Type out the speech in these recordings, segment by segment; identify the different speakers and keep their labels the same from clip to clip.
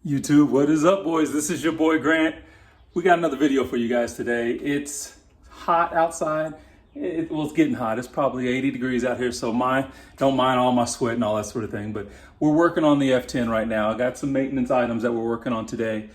Speaker 1: YouTube, what is up, boys? This is your boy Grant. We got another video for you guys today. It's hot outside. It's getting hot. It's probably 80 degrees out here, so don't mind all my sweat and all that sort of thing. But we're working on the F10 right now. I got some maintenance items that we're working on today.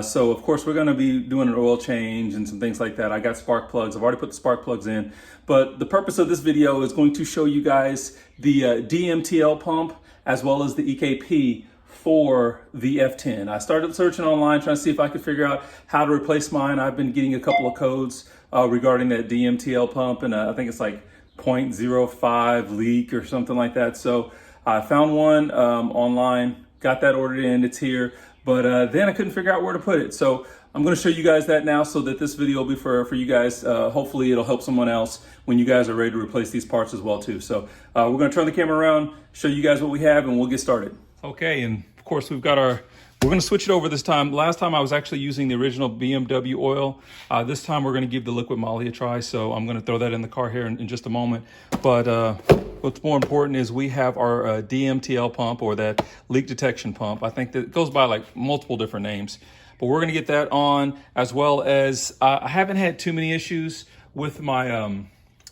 Speaker 1: So of course we're going to be doing an oil change and some things like that. I got spark plugs. I've already put the spark plugs in. But the purpose of this video is going to show you guys the DMTL pump as well as the EKP for the F10. I started searching online trying to see if I could figure out how to replace mine. I've been getting a couple of codes regarding that DMTL pump, and I think it's like 0.05 leak or something like that. So I found one online, got that ordered in, it's here, but then I couldn't figure out where to put it. So I'm going to show you guys that now so that this video will be for you guys. Hopefully it'll help someone else when you guys are ready to replace these parts as well too. So we're going to turn the camera around, show you guys what we have, and we'll get started. Okay, and of course we're going to switch it over this time. Last time I was actually using the original BMW oil. This time we're going to give the liquid moly a try, so I'm going to throw that in the car here in just a moment. But what's more important is we have our DMTL pump, or that leak detection pump. I think that it goes by like multiple different names. But we're going to get that on, as well as I haven't had too many issues with my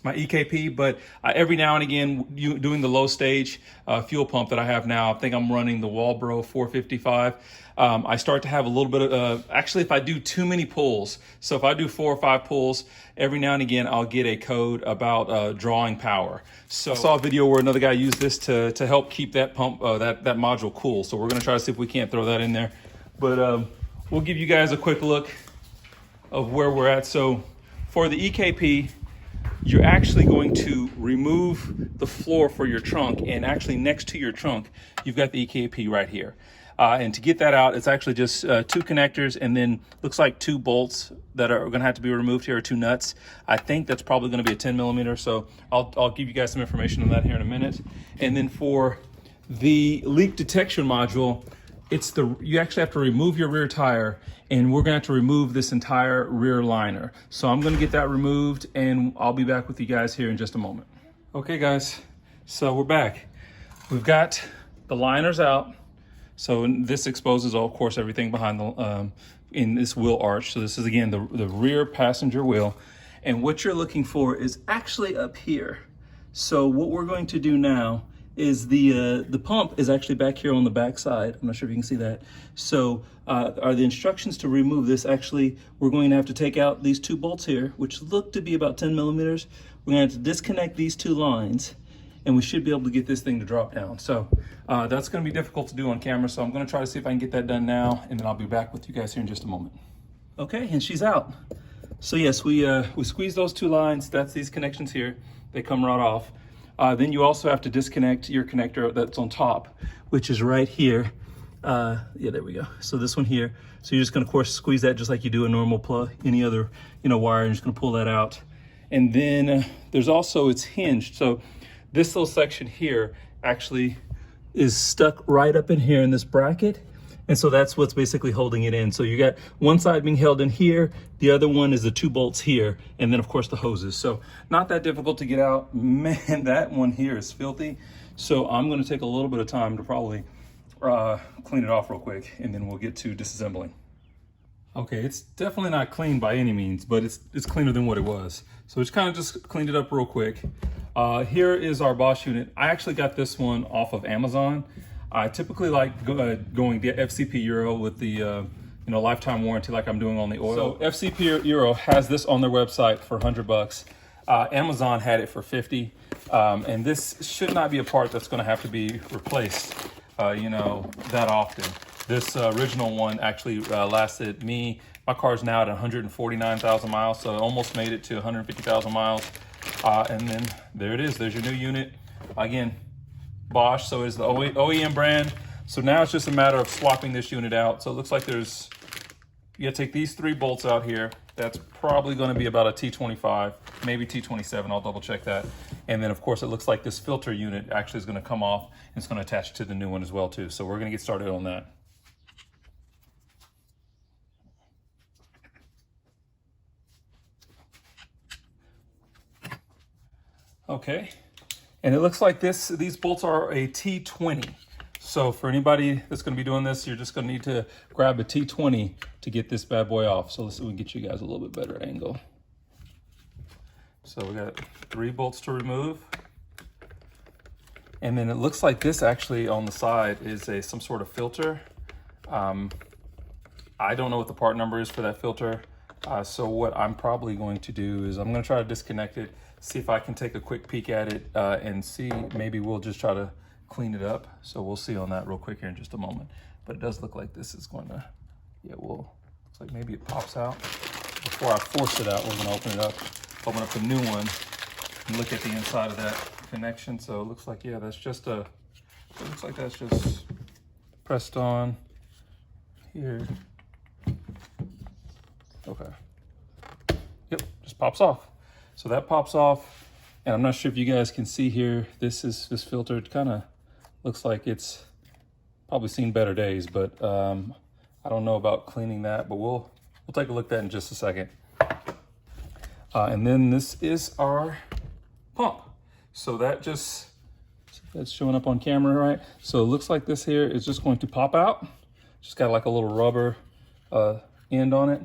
Speaker 1: my EKP, but every now and again, doing the low stage fuel pump that I have now, I think I'm running the Walbro 455. I start to have a little bit of, actually if I do too many pulls, so if I do 4 or 5 pulls, every now and again, I'll get a code about drawing power. So I saw a video where another guy used this to help keep that pump, that module cool. So we're gonna try to see if we can't throw that in there. But we'll give you guys a quick look of where we're at. So for the EKP, you're actually going to remove the floor for your trunk, and actually next to your trunk, you've got the EKP right here. And to get that out, it's actually just 2 connectors, and then looks like 2 bolts that are going to have to be removed here, or 2 nuts. I think that's probably going to be a 10 millimeter. So I'll give you guys some information on that here in a minute. And then for the leak detection module, you actually have to remove your rear tire, and we're gonna have to remove this entire rear liner. So I'm gonna get that removed, and I'll be back with you guys here in just a moment. Okay guys, so we're back. We've got the liners out. So this exposes, of course, everything behind the, in this wheel arch. So this is, again, the rear passenger wheel. And what you're looking for is actually up here. So what we're going to do now is the pump is actually back here on the back side. I'm not sure if you can see that. So are the instructions to remove this. Actually, we're going to have to take out these 2 bolts here, which look to be about 10 millimeters. We're going to have to disconnect these 2 lines, and we should be able to get this thing to drop down. So that's going to be difficult to do on camera. So I'm going to try to see if I can get that done now, and then I'll be back with you guys here in just a moment. Okay, and she's out. So yes, we squeeze those 2 lines. That's these connections here. They come right off. Then you also have to disconnect your connector that's on top, which is right here. Yeah, there we go. So this one here. So you're just gonna, of course, squeeze that just like you do a normal plug, any other, wire. You're just gonna pull that out. And then there's also, it's hinged. So this little section here actually is stuck right up in here in this bracket. And so that's what's basically holding it in. So you got one side being held in here, the other one is the 2 bolts here, and then of course the hoses. So not that difficult to get out. Man, that one here is filthy. So I'm gonna take a little bit of time to probably clean it off real quick, and then we'll get to disassembling. Okay, it's definitely not clean by any means, but it's cleaner than what it was. So it's kind of just cleaned it up real quick. Here is our Bosch unit. I actually got this one off of Amazon. I typically like going the FCP Euro with the lifetime warranty, like I'm doing on the oil. So FCP Euro has this on their website for $100. Amazon had it for $50, and this should not be a part that's going to have to be replaced, that often. This original one actually lasted me. My car's now at 149,000 miles, so it almost made it to 150,000 miles. And then there it is. There's your new unit. Again, Bosch, so is the OEM brand. So now it's just a matter of swapping this unit out. So it looks like you gotta take these 3 bolts out here. That's probably gonna be about a T25, maybe T27, I'll double check that. And then of course it looks like this filter unit actually is gonna come off, and it's gonna attach to the new one as well too. So we're gonna get started on that. Okay. And it looks like these bolts are a T20. So for anybody that's going to be doing this, you're just going to need to grab a T20 to get this bad boy off. So let's see if we can get you guys a little bit better angle. So we got 3 bolts to remove. And then it looks like this actually on the side is some sort of filter. I don't know what the part number is for that filter. So what I'm probably going to do is I'm going to try to disconnect it, see if I can take a quick peek at it, and see, maybe we'll just try to clean it up. So we'll see on that real quick here in just a moment. But it does look like this is going to, looks like maybe it pops out. Before I force it out, we're going to open up a new one, and look at the inside of that connection. So it looks like, that's just that's just pressed on here. Okay. Yep, just pops off. So that pops off, and I'm not sure if you guys can see here, this filter kind of looks like it's probably seen better days, but I don't know about cleaning that, but we'll take a look at that in just a second. And then this is our pump. So that's showing up on camera, right? So it looks like this here is just going to pop out. Just got like a little rubber end on it.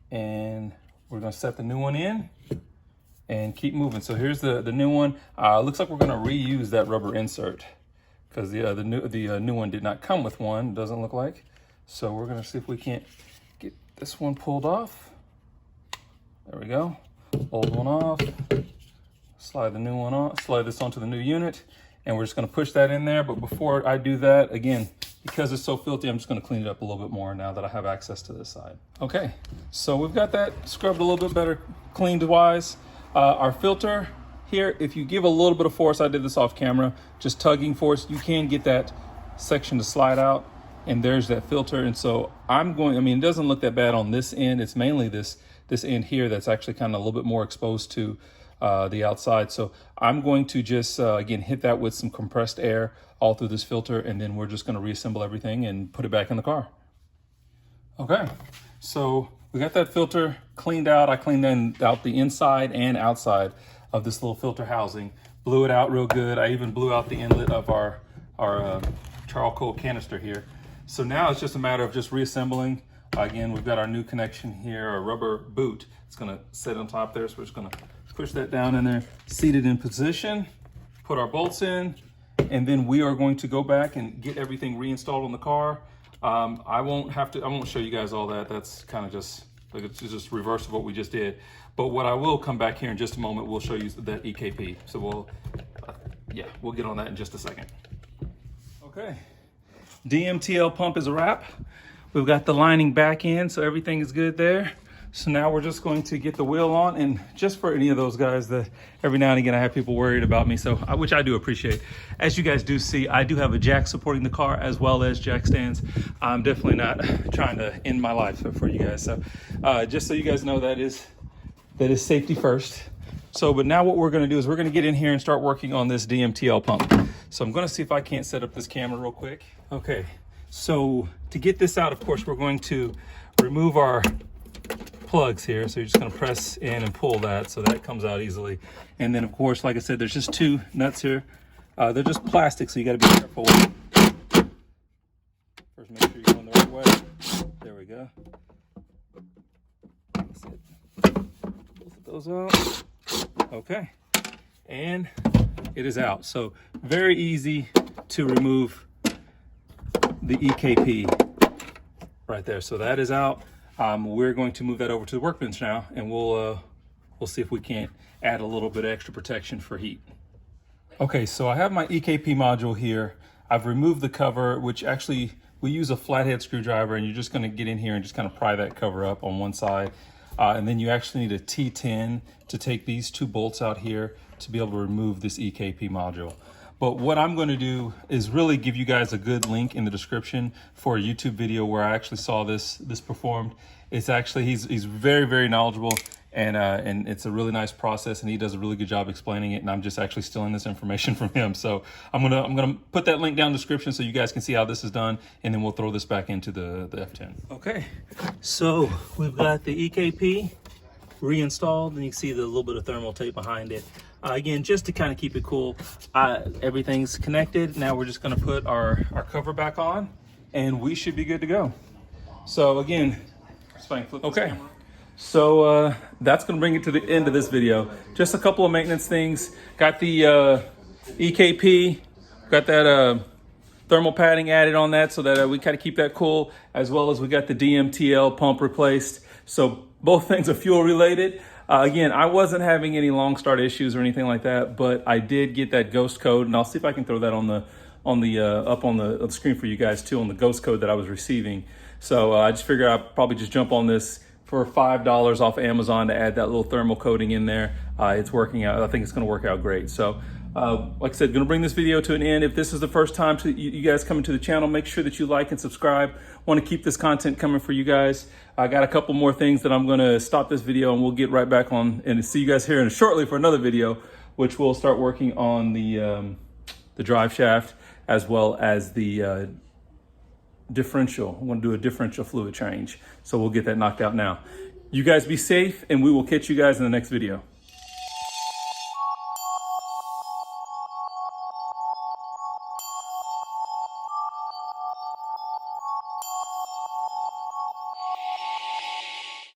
Speaker 1: And we're gonna set the new one in and keep moving. So here's the new one. Looks like we're gonna reuse that rubber insert because the new one did not come with one, doesn't look like. So we're gonna see if we can't get this one pulled off. There we go. Old one off. Slide the new one on, slide this onto the new unit, and we're just gonna push that in there. But before I do that, again, because it's so filthy, I'm just gonna clean it up a little bit more now that I have access to this side. Okay, so we've got that scrubbed a little bit better, cleaned wise. Our filter here, if you give a little bit of force, I did this off camera, just tugging force, you can get that section to slide out, and there's that filter. And so it doesn't look that bad on this end. It's mainly this end here that's actually kind of a little bit more exposed to the outside. So I'm going to just, again, hit that with some compressed air all through this filter, and then we're just going to reassemble everything and put it back in the car. Okay, so we got that filter cleaned out. I cleaned out the inside and outside of this little filter housing, blew it out real good. I even blew out the inlet of our charcoal canister here. So now it's just a matter of just reassembling. Again, we've got our new connection here, our rubber boot. It's going to sit on top there, so we're just going to push that down in there, seat it in position, put our bolts in, and then we are going to go back and get everything reinstalled on the car. I won't show you guys all that. That's kind of just, it's just reverse of what we just did. But what I will come back here in just a moment, we'll show you that EKP. So we'll get on that in just a second. Okay, DMTL pump is a wrap. We've got the lining back in, so everything is good there. So now we're just going to get the wheel on, and just for any of those guys that every now and again I have people worried about me, so which I do appreciate. As you guys do see, I do have a jack supporting the car as well as jack stands. I'm definitely not trying to end my life for you guys. So just so you guys know, that is safety first. So, but now what we're gonna do is we're gonna get in here and start working on this DMTL pump. So I'm gonna see if I can't set up this camera real quick. Okay, so to get this out, of course, we're going to remove our plugs here. So you're just going to press in and pull that so that comes out easily. And then, of course, like I said, there's just 2 nuts here. They're just plastic, so you got to be careful. First, make sure you're going the right way. There we go. That's it. Both of those out. Okay. And it is out. So very easy to remove the EKP right there. So that is out. We're going to move that over to the workbench now, and we'll see if we can't add a little bit of extra protection for heat. Okay, so I have my EKP module here. I've removed the cover, which actually we use a flathead screwdriver, and you're just going to get in here and just kind of pry that cover up on one side. And then you actually need a T10 to take these 2 bolts out here to be able to remove this EKP module. But what I'm going to do is really give you guys a good link in the description for a YouTube video where I actually saw this performed. It's actually, he's very, very knowledgeable, and it's a really nice process, and he does a really good job explaining it, and I'm just actually stealing this information from him. So I'm gonna put that link down in the description so you guys can see how this is done, and then we'll throw this back into the F10. Okay, so we've got the EKP reinstalled, and you can see the little bit of thermal tape behind it. Again, just to kind of keep it cool, everything's connected. Now we're just gonna put our cover back on and we should be good to go. So again, okay. So that's gonna bring it to the end of this video. Just a couple of maintenance things. Got the EKP, got that thermal padding added on that so that we kind of keep that cool, as well as we got the DMTL pump replaced. So both things are fuel related. Again, I wasn't having any long start issues or anything like that, but I did get that ghost code, and I'll see if I can throw that on the up on the screen for you guys too, on the ghost code that I was receiving. So I just figured I'd probably just jump on this for $5 off Amazon to add that little thermal coating in there. It's working out. I think it's going to work out great. So like I said, going to bring this video to an end. If this is the first time you guys coming to the channel, make sure that you like and subscribe. Want to keep this content coming for you guys. I got a couple more things that I'm going to stop this video and we'll get right back on and see you guys here shortly for another video, which we'll start working on the drive shaft as well as the differential. I'm going to do a differential fluid change. So we'll get that knocked out now. You guys be safe, and we will catch you guys in the next video.